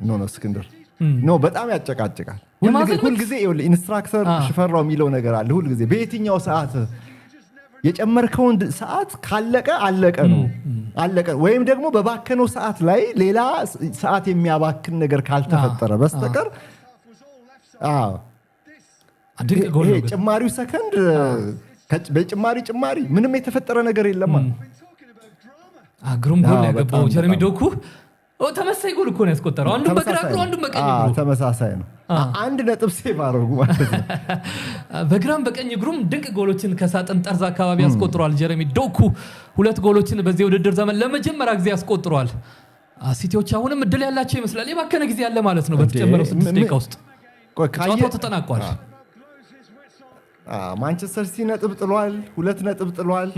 ኖ እስክንድር ኖ በጣም ያጨቃጭቃል ሁሉ ጊዜ ኢንስትራክተር ሽፈራው የሚለው ነገር አለ ሁሉ ጊዜ በየትኛው ሰዓት የጨመርከውን ሰዓት ካለቀ አለቀ ነው አለቀ ወይም ደግሞ በባከነው ሰዓት ላይ ሌላ ሰዓት የሚያባክን ነገር ካልተፈጠረ በስተቀር ድንቅ ጎል ነው ጭማሪው ሰከንድ በጭማሪ ምንም የተፈጠረ ነገር የለም ግሩም ጎል ያገባው ጀረሚ ዶኩ ተመሳሳይ ጎል እኮ ነው ያስቆጠረው አንዱ በግራ እግሩ አንዱ በቀኝ እግሩ ተመሳሳይ ነው አንድ ነጥብ ሴቭ አደረጉ ማለት ነው በግራም በቀኝ እግሩም ድንቅ ጎሎችን ከሳጥን ጠርዝ አካባቢ ያስቆጥሯል ጀረሚ ዶኩ ሁለት ጎሎችን በዚህ ውድድር ዘመን ለመጀመሪያ ጊዜ ያስቆጥሯል ሲቲዎች አሁንም እድል ያላቸው ይመስላል የባከነ ጊዜ ያለ ማለት ነው በተጨመረው 6 ደቂቃ ውስጥ ጨዋታው ተጠናቋል ማንቸስተር ሲቲ ነጥብ ጥሏል 2 ነጥብ ጥሏል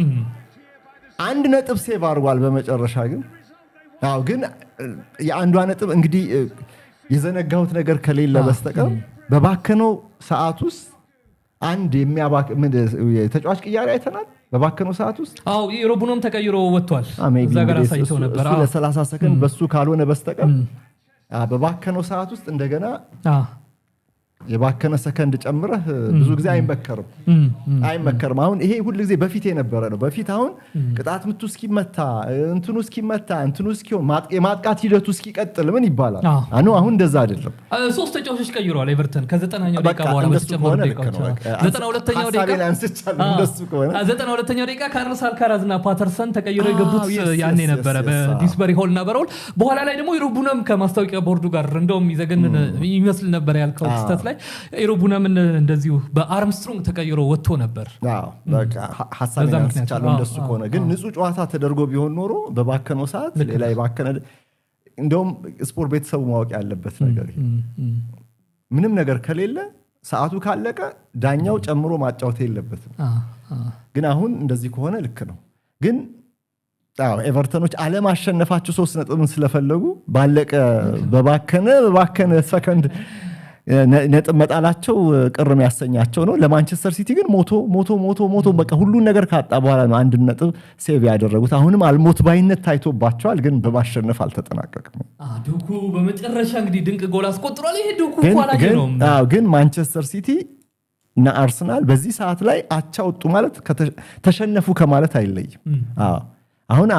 አንድ ነጥብ ሴቭ አድርጓል በመጨረሻ ግን የአንዷ ነጥብ እንግዲህ የዘነጋሁት ነገር ከሌለ በስተቀር በባከነው ሰዓት ውስጥ አንድ ተጫዋች ቅያሬ አይተናል በባከነው ሰዓት ውስጥ የሮቡኖም ተቀይሮ ወጥቷል እዛ ጋር አሳይተው ነበር ለ30 ሰከንድ በሱ ካልሆነ በስተቀር በባከነው ሰዓት ውስጥ እንደገና የባከነ ሰከንድ ጨምረህ ብዙ ጊዜ አይመከርም አሁን ይሄ ሁሉ ጊዜ በፊት የነበረ ነው በፊት አሁን ቅጣት ምቱ እስኪመታ እንትኑ እስኪሆን የማጥቃት ሂደቱ እስኪቀጥል ምን ይባላል አሁን እንደዛ አይደለም ሶስት ተጫዋቾች ቀይረዋል ኤቨርተን ከ90ኛው ደቂቃ በኋላ በተጨመሩ ደቂቃዎች 92ኛው ደቂቃ 92ኛው ደቂቃ ካርሎስ አልካራዝ እና ፓተርሰን ተቀይረው የገቡት ያኔ ነበረ በዲስበሪ ሆል እና በሮል በኋላ ላይ ደግሞ የሮቡነም ከማስታወቂያ ቦርዱ ጋር እንደውም ይዘገንን ይመስል ነበር ያልከው ክስተት ላይ ኤሮቡነም እንደዚሁ በአርምስትሮንግ ተቀይሮ ወጥቶ ነበር በቃ ሐሳብ ያስቻለው እንደሱ ከሆነ ግን ንጹህ ጨዋታ ተደርጎ ቢሆን ኖሮ በባከነው ሰዓት ሌላ ይባከነ እንደውም ስፖርት ቤተሰቡ ማወቅ ያለበት ነገር ምንም ነገር ከሌለ ሰዓቱ ካለቀ ዳኛው ጨምሮ ማጫወት የለበትም ግን አሁን እንደዚህ ከሆነ ልክ ነው ግን ኤቨርተኖች አለማሸነፋቸው 3 ነጥብን ስለፈለጉ በባከነ ሰከንድ ነጥብ መጣላቸው ቅርም ያሰኛቸው ነው ለማንቸስተር ሲቲ ግን ሞቶ በቃ ሁሉን ነገር ካጣ በኋላ ነው አንድ ነጥብ ሴቭ ያደረጉት አሁንም አልሞት ባይነት ታይቶባቸዋል ግን በማሸነፍ አልተጠናቀቀም ዶኩ በመጨረሻ እንግዲህ ድንቅ ጎል አስቆጥሯል ይሄ ዶኩ ኳላጅ ነው ግን ማንቸስተር ሲቲ እና አርሰናል በዚህ ሰዓት ላይ አቻ ወጡ ማለት ተሸነፉ ከማለት አይለይም አሁን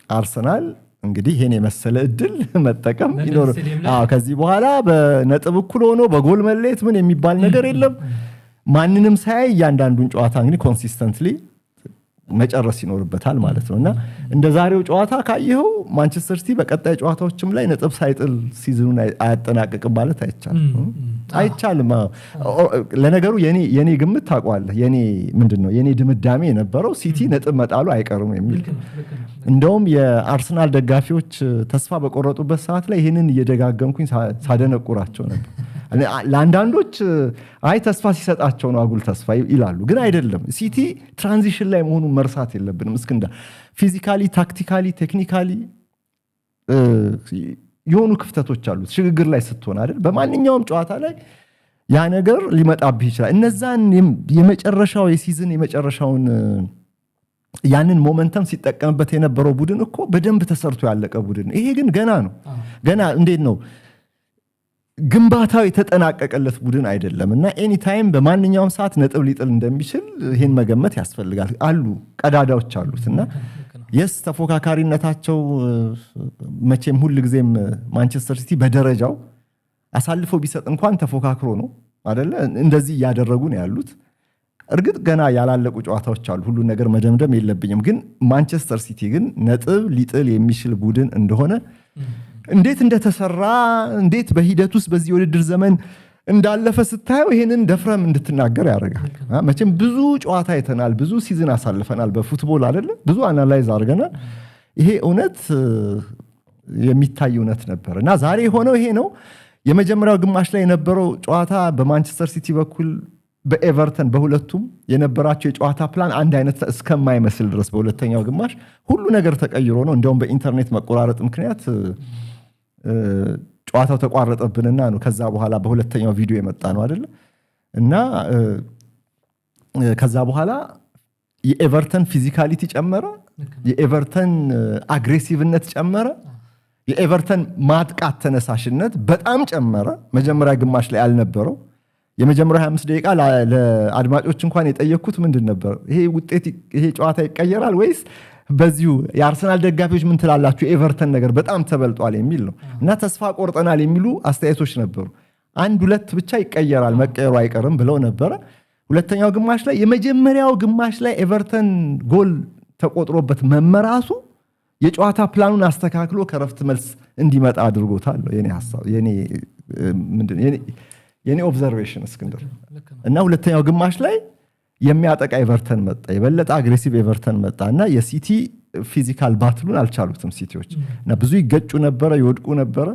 አርሰናል እንግዲህ ይሄን የመሰለ እድል መጠቀም ይኖር ከዚህ በኋላ በነጥብ እኩል ሆኖ በጎል መለየት ምን የሚባል ነገር የለም ማንንም ሳይ ያንዳንዱን ጨዋታ እንግዲህ ኮንሲስተንትሊ መጨረስ ይኖርበታል ማለት ነውና እንደ ዛሬው ጨዋታ ካየው ማንቸስተር ሲቲ በቀጣይ ጨዋታዎችም ላይ ነጥብ ሳይጥል ሲዝኑን አያጠናቅቅም ማለት አይቻልም ለነገሩ የኔ ግምት ታውቀዋለህ የኔ ድምዳሜ የነበረው ሲቲ ነጥብ መጣሉ አይቀርም የሚል እንደውም የአርሰናል ደጋፊዎች ተስፋ በቆረጡበት ሰዓት ላይ ይሄንን እየደጋገምኩኝ ሳደነቁራቸው ነበር ለአንዳንዶች ተስፋ ሲሰጣቸው ነው አጉል ተስፋ ይላሉ ግን አይደለም ሲቲ ትራንዚሽን ላይ መሆኑን መርሳት የለብንም እስክንዳ ፊዚካሊ ታክቲካሊ ቴክኒካሊ የሆኑ ክፍተቶች አሉት ሽግግር ላይ ስትሆን አይደል በማንኛውም ጨዋታ ላይ ያ ነገር ሊመጣብህ ይችላል እነዛን የመጨረሻው የሲዝን የመጨረሻውን ያንን ሞመንተም ሲጠቀምበት የነበረው ቡድን እኮ በደንብ ተሰርቶ ያለቀ ቡድን ይሄ ግን ገና እንዴት ነው ግንባታው የተጠናቀቀለት ቡድን አይደለም እና ኤኒ ታይም በማንኛውም ሰዓት ነጥብ ሊጥል እንደሚችል ይሄን መገመት ያስፈልጋል አሉ ቀዳዳዎች አሉትና ተፎካካሪነታቸው መቼም ሁሉ ጊዜም ማንቸስተር ሲቲ በደረጃው አሳልፈው ቢሰጥ እንኳን ተፎካክሮ ነው አይደለ እንደዚህ ያደረጉ ነው ያሉት እርግጥ ገና ያላለቁ ጨዋታዎች አሉ ሁሉ ነገር መደምደም የለብኝም ግን ማንቸስተር ሲቲ ግን ነጥብ ሊጥል የሚችል ቡድን እንደሆነ እንዴት እንደተሰራ እንዴት በሂደት ውስጥ በዚህ ውድድር ዘመን እንዳለፈ ስታየው ይሄንን ደፍረም እንድትናገር ያደርጋል መቼም ብዙ ጨዋታ አይተናል ብዙ ሲዝን አሳልፈናል በፉትቦል አይደለ ብዙ አናላይዝ አድርገናል ይሄ እውነት የሚታይ እውነት ነበር እና ዛሬ ሆነው ይሄ ነው የመጀመሪያው ግማሽ ላይ የነበረው ጨዋታ በማንቸስተር ሲቲ በኩል በኤቨርተን በሁለቱም የነበራቸው የጨዋታ ፕላን አንድ አይነት እስከማይመስል ድረስ በሁለተኛው ግማሽ ሁሉ ነገር ተቀይሮ ነው እንደውም በኢንተርኔት መቆራረጥ ምክንያት ጨዋታው ተቋረጠብንና ነው ከዛ በኋላ በሁለተኛው ቪዲዮ የመጣ ነው አይደል እና ከዛ በኋላ የኤቨርተን ፊዚካሊቲ ጨመረ የኤቨርተን አግሬሲቭነት ጨመረ የኤቨርተን ማጥቃት ተነሳሽነት በጣም ጨመረ። መጀመሪያ ግማሽ ላይ አልነበረው። የመጀመሪያው 25 ደቂቃ ለአድማጮች እንኳን የጠየኩት ምንድን ነበር? ይሄ ጨዋታ ይቀየራል ወይስ በዚሁ የአርሰናል ደጋፊዎች ምን ትላላችሁ ኤቨርተን ነገር በጣም ተበልጧል የሚል ነው እና ተስፋ ቆርጠናል የሚሉ አስተያየቶች ነበሩ። 1-2 ብቻ ይቀየራል መቀየሩ አይቀርም ብለው ነበረ። ሁለተኛው ግማሽ ላይ የመጀመሪያው ግማሽ ላይ ኤቨርተን ጎል ተቆጥሮበት መመራሱ የጨዋታ ፕላኑን አስተካክሎ ከረፍት መልስ እንዲመጣ አድርጎታል። የኔ ሐሳብ የኔ ኦብዘርቬሽን እስክንድር እና ሁለተኛው ግማሽ ላይ የሚያጠቃ ኤቨርተን መጣ፣ የበለጠ አግሬሲቭ ኤቨርተን መጣ እና የሲቲ ፊዚካል ባትሉን አልቻሉትም ሲቲዎች እና ብዙ ይገጩ ነበረ፣ ይወድቁ ነበረ፣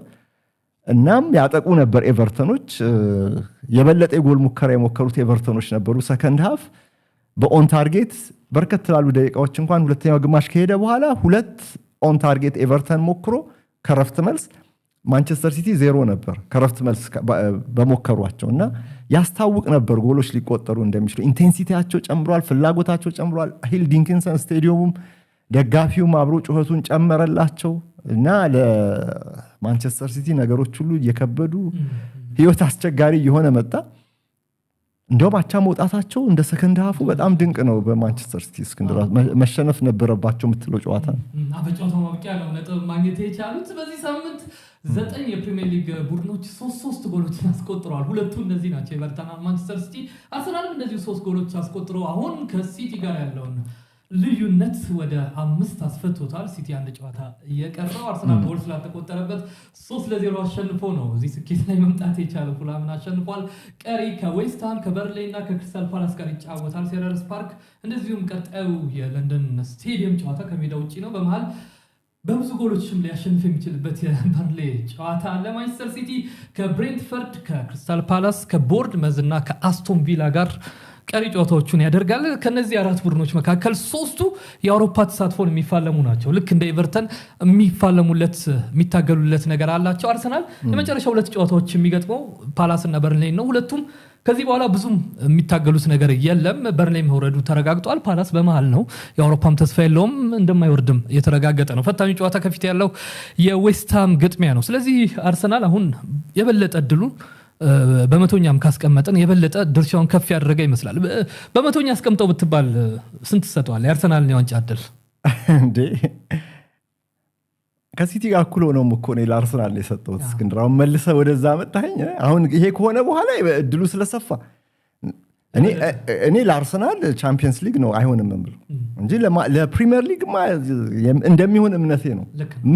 እናም ያጠቁ ነበር ኤቨርተኖች። የበለጠ የጎል ሙከራ የሞከሩት ኤቨርተኖች ነበሩ። ሰከንድ ሃፍ በኦን ታርጌት በርከት ላሉ ደቂቃዎች እንኳን ሁለተኛው ግማሽ ከሄደ በኋላ 2 ኦን ታርጌት ኤቨርተን ሞክሮ ከረፍት መልስ ማንቸስተር ሲቲ 0 ነበር ከረፍት መልስ በሞከሯቸው እና ያስታውቅ ነበር ጎሎች ሊቆጠሩ እንደሚችሉ። ኢንቴንሲቲያቸው ጨምሯል፣ ፍላጎታቸው ጨምሯል። ሂል ዲንኪንሰን ስቴዲየሙም ደጋፊውም አብሮ ጩኸቱን ጨመረላቸው እና ለማንቸስተር ሲቲ ነገሮች ሁሉ እየከበዱ ህይወት አስቸጋሪ እየሆነ መጣ። እንደውም አቻ መውጣታቸው እንደ ሰከንድ ሃፉ በጣም ድንቅ ነው። በማንቸስተር ሲቲ እስክንድር መሸነፍ ነበረባቸው የምትለው ጨዋታ ነው። በጨዋታው ማብቂያ ነው ነጥብ ማግኘት የቻሉት። በዚህ ሳምንት 9 የፕሪሚየር ሊግ ቡድኖች 3 ጎሎችን አስቆጥረዋል። ሁለቱ እነዚህ ናቸው፣ ኤቨርተን፣ ማንቸስተር ሲቲ። አርሰናልም እንደዚሁ 3 ጎሎች አስቆጥረው አሁን ከሲቲ ጋር ያለውን ልዩነት ወደ 5 አስፈቶታል። ሲቲ አንድ ጨዋታ እየቀረው አርሰናል ጎል ስላልተቆጠረበት 3-0 አሸንፎ ነው እዚህ ስኬት ላይ መምጣት የቻለው። ፉልሃምን አሸንፏል። ቀሪ ከዌስትሃም ከበርንሌይ እና ከክሪስታል ፓላስ ጋር ይጫወታል ሴልኸርስት ፓርክ። እንደዚሁም ቀጣዩ የለንደን ስቴዲየም ጨዋታ ከሜዳ ውጭ ነው። በመሃል በብዙ ጎሎችም ሊያሸንፍ የሚችልበት የበርንሌይ ጨዋታ አለ። ማንቸስተር ሲቲ ከብሬንትፈርድ፣ ከክሪስታል ፓላስ፣ ከቦርንመዝ እና ከአስቶን ቪላ ጋር ቀሪ ጨዋታዎቹን ያደርጋል። ከነዚህ 4 ቡድኖች መካከል 3ቱ የአውሮፓ ተሳትፎን የሚፋለሙ ናቸው። ልክ እንደ ኤቨርተን የሚታገሉለት ነገር አላቸው። አርሰናል የመጨረሻ 2 ጨዋታዎች የሚገጥመው ፓላስ እና በርንሌይ ነው። ሁለቱም ከዚህ በኋላ ብዙም የሚታገሉት ነገር የለም። በርንሌይ መውረዱ ተረጋግጧል። ፓላስ በመሃል ነው፣ የአውሮፓም ተስፋ የለውም፣ እንደማይወርድም የተረጋገጠ ነው። ፈታኙ ጨዋታ ከፊት ያለው የዌስትሃም ግጥሚያ ነው። ስለዚህ አርሰናል አሁን የበለጠ እድሉ በመቶኛም ካስቀመጠን የበለጠ ድርሻውን ከፍ ያደረገ ይመስላል። በመቶኛ አስቀምጠው ብትባል ስንት ሰጠዋል የአርሰናልን የዋንጫ እድል? እንዴ ከሲቲ ጋር እኩል ሆነው እኮ ነው ለአርሰናል የሰጠሁት። እስክንድራውን መልሰህ ወደዛ መጣኸኝ። አሁን ይሄ ከሆነ በኋላ እድሉ ስለሰፋ እኔ ለአርሰናል ቻምፒየንስ ሊግ ነው አይሆንም የምለው እንጂ ለፕሪሚየር ሊግ እንደሚሆን እምነቴ ነው።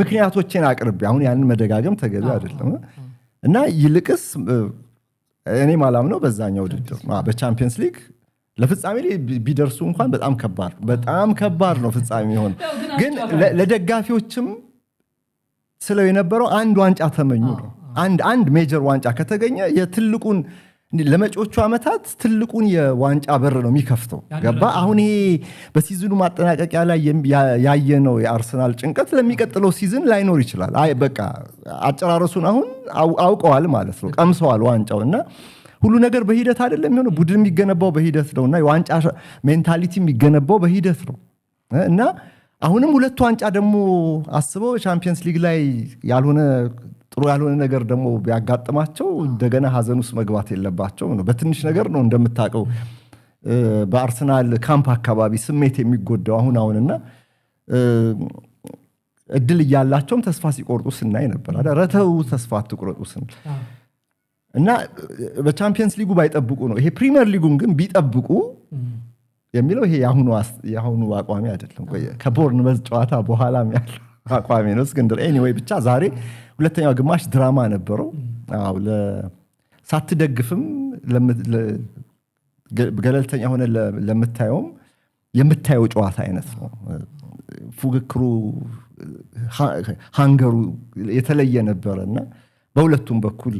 ምክንያቶቼን አቅርቤ አሁን ያንን መደጋገም ተገቢ አይደለም እና ይልቅስ እኔ ማላምነው በዛኛው ውድድር በቻምፒየንስ ሊግ ለፍጻሜ ላይ ቢደርሱ እንኳን በጣም ከባድ ነው ፍጻሜ ሆነ። ግን ለደጋፊዎችም ስለው የነበረው አንድ ዋንጫ ተመኙ ነው። አንድ ሜጀር ዋንጫ ከተገኘ የትልቁን ለመጪዎቹ ዓመታት ትልቁን የዋንጫ በር ነው የሚከፍተው። ገባ? አሁን ይሄ በሲዝኑ ማጠናቀቂያ ላይ ያየነው የአርሰናል ጭንቀት ለሚቀጥለው ሲዝን ላይኖር ይችላል። አይ በቃ አጨራረሱን አሁን አውቀዋል ማለት ነው፣ ቀምሰዋል ዋንጫው እና ሁሉ ነገር በሂደት አይደለም የሚሆነው። ቡድን የሚገነባው በሂደት ነው እና የዋንጫ ሜንታሊቲ የሚገነባው በሂደት ነው እና አሁንም 2 ዋንጫ ደግሞ አስበው ቻምፒየንስ ሊግ ላይ ጥሩ ያልሆነ ነገር ደግሞ ቢያጋጥማቸው እንደገና ሀዘን ውስጥ መግባት የለባቸው ነው። በትንሽ ነገር ነው እንደምታውቀው በአርሰናል ካምፕ አካባቢ ስሜት የሚጎዳው አሁንና እድል እያላቸውም ተስፋ ሲቆርጡ ስናይ ነበር። ረተው ተስፋ አትቁረጡ ስንል እና በቻምፒየንስ ሊጉ ባይጠብቁ ነው። ይሄ ፕሪሚየር ሊጉን ግን ቢጠብቁ የሚለው ይሄ የአሁኑ አቋሚ አይደለም። ከቦርንመዝ ጨዋታ በኋላም ያለው አቋሚ ነው እስክንድር። ኤኒዌይ ብቻ ዛሬ ሁለተኛው ግማሽ ድራማ ነበረው። ሳትደግፍም ገለልተኛ ሆነ የምታየው ጨዋታ አይነት ነው። ፉክክሩ ሃንገሩ የተለየ ነበረና በሁለቱም በኩል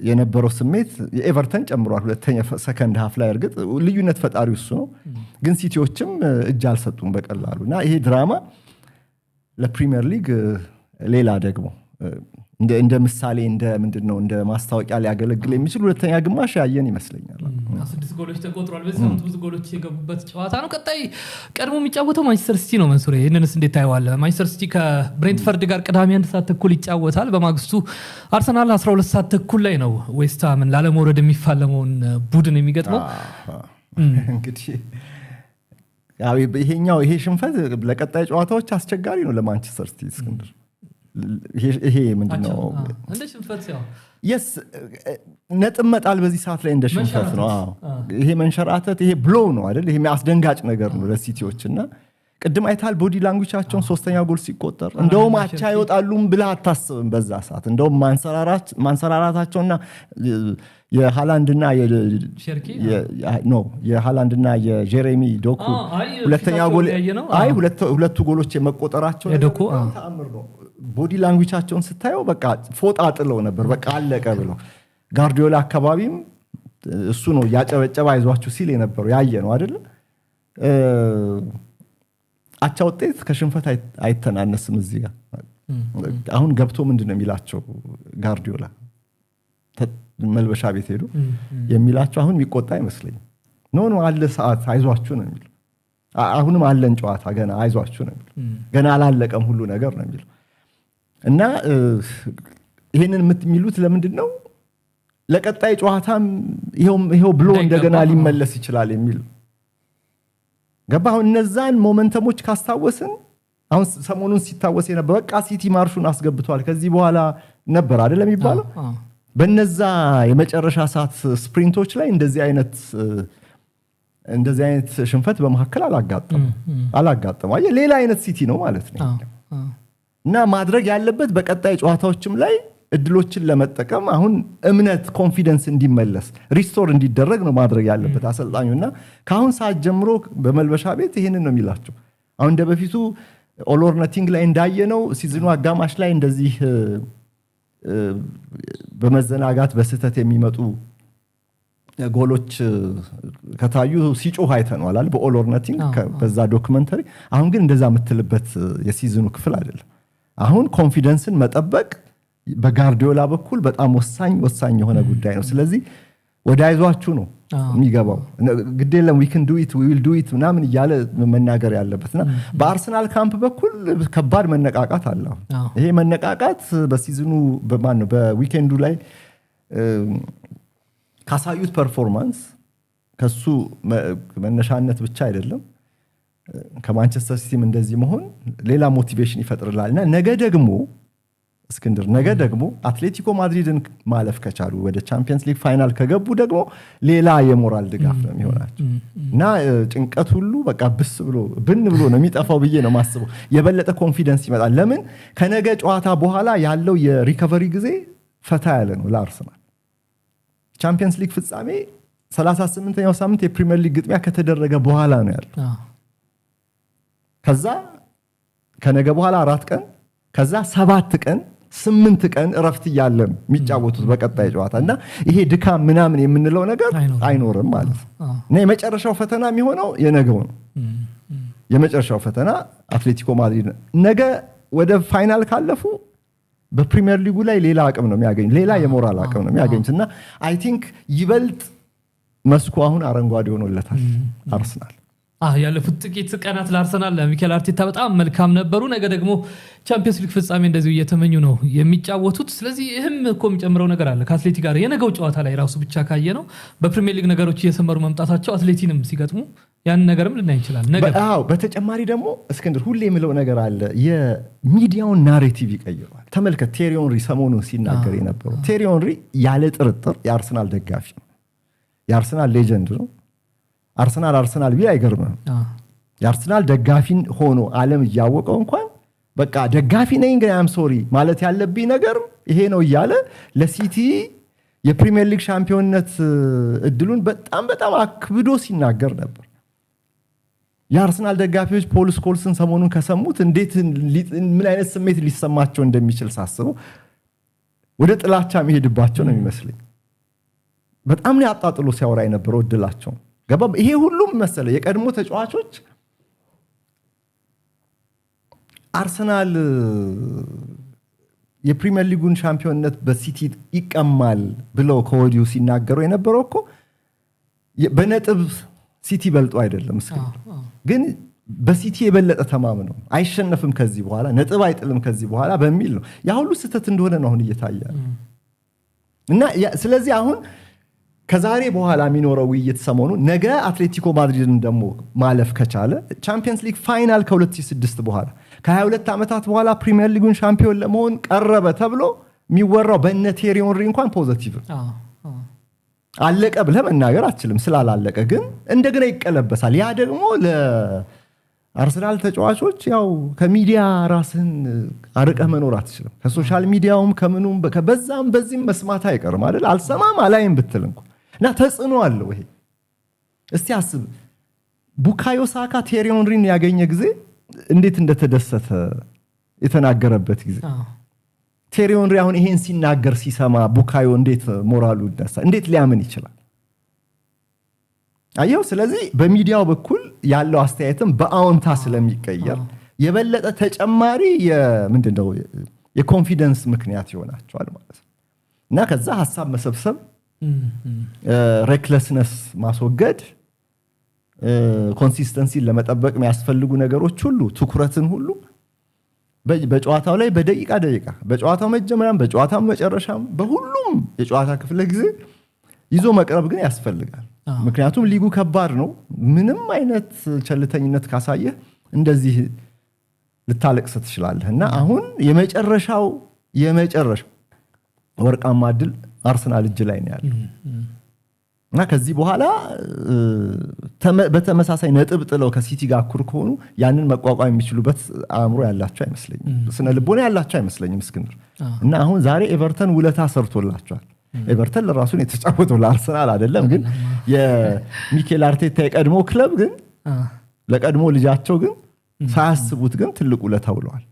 የነበረው ስሜት የኤቨርተን ጨምሯል። ሁለተኛ ሰከንድ ሃፍ ላይ እርግጥ ልዩነት ፈጣሪው እሱ ነው፣ ግን ሲቲዎችም እጅ አልሰጡም በቀላሉና ይሄ ድራማ ለፕሪሚየር ሊግ ሌላ ደግሞ እንደ ምሳሌ እንደ ማስታወቂያ ሊያገለግል የሚችል ሁለተኛ ግማሽ ያየን ይመስለኛል። 6 ጎሎች ተቆጥሯል። በዚህ ሳምንት ብዙ ጎሎች የገቡበት ጨዋታ ነው። ቀጣይ ቀድሞ የሚጫወተው ማንቸስተር ሲቲ ነው። መንሱሬ ይህንንስ እንዴት ታየዋለህ? ማንቸስተር ሲቲ ከብሬንትፈርድ ጋር ቅዳሜ 1 ሰዓት ተኩል ይጫወታል። በማግስቱ አርሰናል 12 ሰዓት ተኩል ላይ ነው ዌስትሃምን ላለመውረድ የሚፋለመውን ቡድን የሚገጥመው። እንግዲህ ይሄ ሽንፈት ለቀጣይ ጨዋታዎች አስቸጋሪ ነው ለማንቸስተር ሲቲ። እስክንድር ይሄ ምንድነው እንደ ሽንፈት ያው የስ ነጥብ መጣል በዚህ ሰዓት ላይ እንደ ሽንፈት ነው። ይሄ መንሸራተት ይሄ ብሎ ነው አይደል? ይሄ አስደንጋጭ ነገር ነው ለሲቲዎች እና ቅድም አይታል ቦዲ ላንጉቻቸውን 3ኛ ጎል ሲቆጠር እንደውም አቻ ይወጣሉም ብለህ አታስብም በዛ ሰዓት። እንደውም ማንሰራራታቸውና የሃላንድና የሃላንድና የጄሬሚ ዶኩ ሁለተኛ ጎል ሁለቱ ጎሎች የመቆጠራቸው ተአምር ነው። ቦዲ ላንጉቻቸውን ስታየው በቃ ፎጣ ጥለው ነበር፣ በቃ አለቀ ብለው። ጋርዲዮላ አካባቢም እሱ ነው ያጨበጨበ አይዟችሁ ሲል የነበረው ያየ ነው አይደል? አቻ ውጤት ከሽንፈት አይተናነስም። እዚህ ጋር አሁን ገብቶ ምንድነው የሚላቸው ጋርዲዮላ መልበሻ ቤት ሄዱ የሚላቸው አሁን የሚቆጣ አይመስለኝም። ኖ አለ ሰዓት አይዟችሁ ነው የሚለው። አሁንም አለን ጨዋታ ገና አይዟችሁ ነው የሚለው። ገና አላለቀም ሁሉ ነገር ነው የሚለው። እና ይሄንን የሚሉት ለምንድን ነው? ለቀጣይ ጨዋታም ይሄው ብሎ እንደገና ሊመለስ ይችላል የሚል ገባ። አሁን እነዛን ሞመንተሞች ካስታወስን አሁን ሰሞኑን ሲታወስ የነበረ በቃ ሲቲ ማርሹን አስገብቷል ከዚህ በኋላ ነበር አይደለም የሚባለው። በነዛ የመጨረሻ ሰዓት ስፕሪንቶች ላይ እንደዚህ አይነት ሽንፈት በመካከል አላጋጠመ። ሌላ አይነት ሲቲ ነው ማለት ነው። እና ማድረግ ያለበት በቀጣይ ጨዋታዎችም ላይ እድሎችን ለመጠቀም አሁን እምነት ኮንፊደንስ እንዲመለስ ሪስቶር እንዲደረግ ነው ማድረግ ያለበት አሰልጣኙና ከአሁን ሰዓት ጀምሮ በመልበሻ ቤት ይሄንን ነው የሚላቸው። አሁን እንደ በፊቱ ኦል ኦር ነቲንግ ላይ እንዳየነው ሲዝኑ አጋማሽ ላይ እንደዚህ በመዘናጋት በስህተት የሚመጡ ጎሎች ከታዩ ሲጮህ አይተነዋል በኦል ኦር ነቲንግ በዛ ዶክመንተሪ። አሁን ግን እንደዛ የምትልበት የሲዝኑ ክፍል አይደለም። አሁን ኮንፊደንስን መጠበቅ በጋርዲዮላ በኩል በጣም ወሳኝ የሆነ ጉዳይ ነው። ስለዚህ ወደ አይዟችሁ ነው የሚገባው። ግድ የለም we can do it we will do it ምናምን እያለ መናገር ያለበትና በአርሰናል ካምፕ በኩል ከባድ መነቃቃት አለ። ይሄ መነቃቃት በሲዝኑ በዊኬንዱ ላይ ካሳዩት ፐርፎርማንስ ከሱ መነሻነት ብቻ አይደለም ከማንቸስተር ሲቲም እንደዚህ መሆን ሌላ ሞቲቬሽን ይፈጥርላልና ነገ ደግሞ አትሌቲኮ ማድሪድን ማለፍ ከቻሉ ወደ ቻምፒየንስ ሊግ ፋይናል ከገቡ ደግሞ ሌላ የሞራል ድጋፍ ነው የሚሆናቸው እና ጭንቀት ሁሉ በቃ ብን ብሎ ነው የሚጠፋው ብዬ ነው ማስበው። የበለጠ ኮንፊደንስ ይመጣል። ለምን ከነገ ጨዋታ በኋላ ያለው የሪከቨሪ ጊዜ ፈታ ያለ ነው ለአርሰናል። ቻምፒየንስ ሊግ ፍጻሜ 38ኛው ሳምንት የፕሪሚየር ሊግ ግጥሚያ ከተደረገ በኋላ ነው ያለው። ከዛ ከነገ በኋላ 4 ቀን ከዛ 7 ቀን 8 ቀን እረፍት እያለም የሚጫወቱት በቀጣይ ጨዋታ እና ይሄ ድካም ምናምን የምንለው ነገር አይኖርም ማለት ነው። እና የመጨረሻው ፈተና የሚሆነው የነገው ነው። የመጨረሻው ፈተና አትሌቲኮ ማድሪድ ነገ ወደ ፋይናል ካለፉ በፕሪሚየር ሊጉ ላይ ሌላ አቅም ነው የሚያገኝ፣ ሌላ የሞራል አቅም ነው የሚያገኙት እና አይ ቲንክ ይበልጥ መስኩ አሁን አረንጓዴ ሆኖለታል አርሰናል። ያለፉት ጥቂት ቀናት ለአርሰናል ለሚኬል አርቴታ በጣም መልካም ነበሩ። ነገ ደግሞ ቻምፒየንስ ሊግ ፍጻሜ እንደዚሁ እየተመኙ ነው የሚጫወቱት። ስለዚህ ይህም እኮ የሚጨምረው ነገር አለ ከአትሌቲ ጋር የነገው ጨዋታ ላይ ራሱ ብቻ ካየ ነው በፕሪሚየር ሊግ ነገሮች እየሰመሩ መምጣታቸው አትሌቲንም ሲገጥሙ ያን ነገርም ልናይ እንችላለን። በተጨማሪ ደግሞ እስክንድር ሁሌ የሚለው ነገር አለ፣ የሚዲያውን ናሬቲቭ ይቀይረዋል። ተመልከት ቴሪ ሄንሪ ሰሞኑን ሲናገር የነበረው ቴሪ ሄንሪ ያለ ጥርጥር የአርሰናል ደጋፊ ነው፣ የአርሰናል ሌጀንድ ነው። አርሰናል ቢል አይገርምም። የአርሰናል ደጋፊ ሆኖ ዓለም እያወቀው እንኳን በቃ ደጋፊ ነኝ ግን አም ሶሪ ማለት ያለብኝ ነገር ይሄ ነው እያለ ለሲቲ የፕሪሚየር ሊግ ሻምፒዮንነት እድሉን በጣም አክብዶ ሲናገር ነበር። የአርሰናል ደጋፊዎች ፖል ስኮልስን ሰሞኑን ከሰሙት ምን አይነት ስሜት ሊሰማቸው እንደሚችል ሳስበው ወደ ጥላቻ የሚሄድባቸው ነው የሚመስለኝ። በጣም ነው ያጣጥሎ ሲያወራ የነበረው እድላቸው ገባ። ይሄ ሁሉም መሰለ የቀድሞ ተጫዋቾች አርሰናል የፕሪሚየር ሊጉን ሻምፒዮንነት በሲቲ ይቀማል ብለው ከወዲሁ ሲናገሩ የነበረው እኮ በነጥብ ሲቲ በልጦ አይደለም ግን በሲቲ የበለጠ ተማምነው አይሸነፍም ከዚህ በኋላ ነጥብ አይጥልም ከዚህ በኋላ በሚል ነው ያ ሁሉ ስህተት እንደሆነ ነው አሁን እየታየ እና ስለዚህ አሁን ከዛሬ በኋላ የሚኖረው ውይይት ሰሞኑ ነገ አትሌቲኮ ማድሪድን ደግሞ ማለፍ ከቻለ ቻምፒየንስ ሊግ ፋይናል ከ2006 በኋላ ከ22 ዓመታት በኋላ ፕሪሚየር ሊጉን ሻምፒዮን ለመሆን ቀረበ ተብሎ የሚወራው በእነ ቴሪ ሄንሪ እንኳን ፖዚቲቭ አለቀ ብለህ መናገር አትችልም ስላላለቀ ግን እንደገና ይቀለበሳል ያ ደግሞ ለአርሰናል ተጫዋቾች ያው ከሚዲያ ራስን አርቀህ መኖር አትችልም ከሶሻል ሚዲያውም ከምኑም በዛም በዚህም መስማት አይቀርም አይደል አልሰማም አላይም ብትል እንኳን እና ተጽዕኖ አለው ይሄ እስቲ አስብ ቡካዮ ሳካ ቴሪ ሄንሪን ያገኘ ጊዜ እንዴት እንደተደሰተ የተናገረበት ጊዜ ቴሪ ሄንሪ አሁን ይሄን ሲናገር ሲሰማ ቡካዮ እንዴት ሞራሉ ይነሳ እንዴት ሊያምን ይችላል አየው ስለዚህ በሚዲያው በኩል ያለው አስተያየትም በአዎንታ ስለሚቀየር የበለጠ ተጨማሪ ምንድነው የኮንፊደንስ ምክንያት ይሆናቸዋል ማለት ነው እና ከዛ ሐሳብ መሰብሰብ ሬክለስነስ ማስወገድ ኮንሲስተንሲን ለመጠበቅ የሚያስፈልጉ ነገሮች ሁሉ ትኩረትን ሁሉ በጨዋታው ላይ በደቂቃ በጨዋታው መጀመሪያም በጨዋታው መጨረሻም በሁሉም የጨዋታ ክፍለ ጊዜ ይዞ መቅረብ ግን ያስፈልጋል ምክንያቱም ሊጉ ከባድ ነው ምንም አይነት ቸልተኝነት ካሳየ እንደዚህ ልታለቅስ ትችላለህ እና አሁን የመጨረሻው ወርቃማ ድል አርሰናል እጅ ላይ ነው ያለው እና ከዚህ በኋላ በተመሳሳይ ነጥብ ጥለው ከሲቲ ጋር እኩል ከሆኑ ያንን መቋቋም የሚችሉበት አእምሮ ያላቸው አይመስለኝም ስነ ልቦና ያላቸው አይመስለኝም እስክንድር እና አሁን ዛሬ ኤቨርተን ውለታ ሰርቶላቸዋል ኤቨርተን ለራሱን የተጫወተው ለአርሰናል አይደለም ግን የሚኬል አርቴታ የቀድሞ ክለብ ግን ለቀድሞ ልጃቸው ግን ሳያስቡት ግን ትልቅ ውለታ ውለዋል